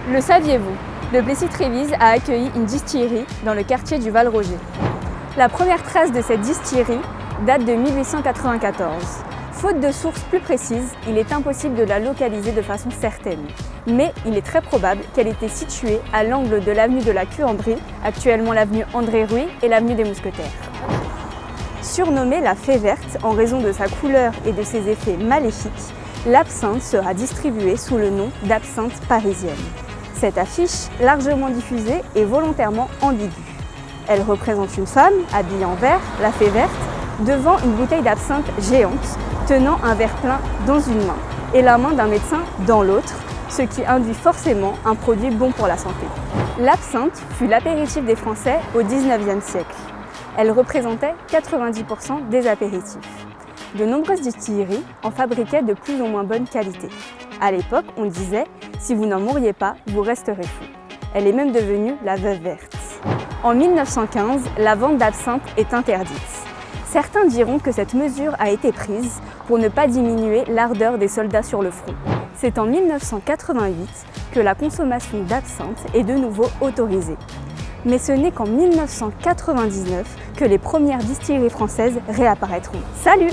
Le saviez-vous? Le Plessis-Trévise a accueilli une distillerie dans le quartier du Val-Roger. La première trace de cette distillerie date de 1894. Faute de sources plus précises, il est impossible de la localiser de façon certaine. Mais il est très probable qu'elle était située à l'angle de l'avenue de la Cuambrie, actuellement l'avenue André Rouy et l'avenue des Mousquetaires. Surnommée la fée verte en raison de sa couleur et de ses effets maléfiques, l'absinthe sera distribuée sous le nom d'absinthe parisienne. Cette affiche, largement diffusée, est volontairement ambiguë. Elle représente une femme, habillée en vert, la fée verte, devant une bouteille d'absinthe géante, tenant un verre plein dans une main et la main d'un médecin dans l'autre, ce qui induit forcément un produit bon pour la santé. L'absinthe fut l'apéritif des Français au XIXe siècle. Elle représentait 90% des apéritifs. De nombreuses distilleries en fabriquaient de plus ou moins bonne qualité. À l'époque, on disait « si vous n'en mourriez pas, vous resterez fou ». Elle est même devenue la veuve verte. En 1915, la vente d'absinthe est interdite. Certains diront que cette mesure a été prise pour ne pas diminuer l'ardeur des soldats sur le front. C'est en 1988 que la consommation d'absinthe est de nouveau autorisée. Mais ce n'est qu'en 1999 que les premières distilleries françaises réapparaîtront. Salut!